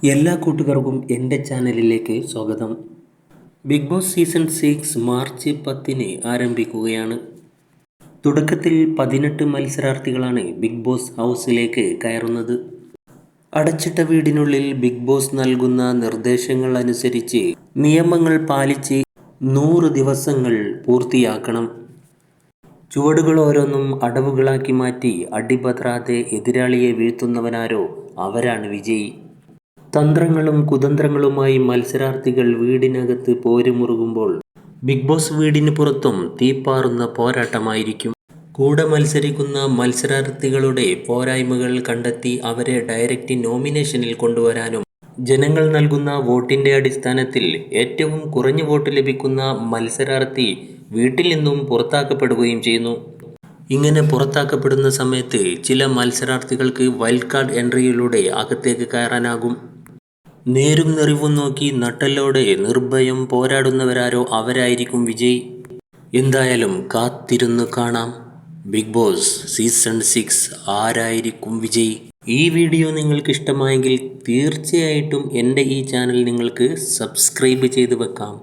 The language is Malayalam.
എല്ലാ കൂട്ടുകാർക്കും എൻ്റെ ചാനലിലേക്ക് സ്വാഗതം. ബിഗ് ബോസ് സീസൺ 6 മാർച്ച് 10 ആരംഭിക്കുകയാണ്. തുടക്കത്തിൽ 18 മത്സരാർത്ഥികളാണ് ബിഗ് ബോസ് ഹൗസിലേക്ക് കയറുന്നത്. അടച്ചിട്ട വീടിനുള്ളിൽ ബിഗ് ബോസ് നൽകുന്ന നിർദ്ദേശങ്ങൾ അനുസരിച്ച് നിയമങ്ങൾ പാലിച്ച് 100 ദിവസങ്ങൾ പൂർത്തിയാക്കണം. ചുവടുകൾ ഓരോന്നും അടവുകളാക്കി മാറ്റി അടിപതറാതെ എതിരാളിയെ വീഴ്ത്തുന്നവനാരോ അവരാണ് വിജയി. തന്ത്രങ്ങളും കുതന്ത്രങ്ങളുമായി മത്സരാർത്ഥികൾ വീടിനകത്ത് പോരുമുറുകുമ്പോൾ ബിഗ് ബോസ് വീടിന് പുറത്തും തീപ്പാറുന്ന പോരാട്ടമായിരിക്കും. കൂടെ മത്സരിക്കുന്ന മത്സരാർത്ഥികളുടെ പോരായ്മകൾ കണ്ടെത്തി അവരെ ഡയറക്റ്റ് നോമിനേഷനിൽ കൊണ്ടുവരാനും ജനങ്ങൾ നൽകുന്ന വോട്ടിൻ്റെ അടിസ്ഥാനത്തിൽ ഏറ്റവും കുറഞ്ഞ വോട്ട് ലഭിക്കുന്ന മത്സരാർത്ഥി വീട്ടിൽ നിന്നും പുറത്താക്കപ്പെടുകയും ചെയ്യുന്നു. ഇങ്ങനെ പുറത്താക്കപ്പെടുന്ന സമയത്ത് ചില മത്സരാർത്ഥികൾക്ക് വൈൽഡ് കാർഡ് എൻട്രിയിലൂടെ അകത്തേക്ക് കയറാനാകും. നേരും നെറിവും നോക്കി നട്ടെല്ലോടെ നിർഭയം പോരാടുന്നവരാരോ അവരായിരിക്കും വിജയി. എന്തായാലും കാത്തിരുന്ന് കാണാം. ബിഗ് ബോസ് സീസൺ 6 ആരായിരിക്കും വിജയി? ഈ വീഡിയോ നിങ്ങൾക്ക് ഇഷ്ടമായെങ്കിൽ തീർച്ചയായിട്ടും എൻ്റെ ഈ ചാനൽ നിങ്ങൾക്ക് സബ്സ്ക്രൈബ് ചെയ്ത് വെക്കാം.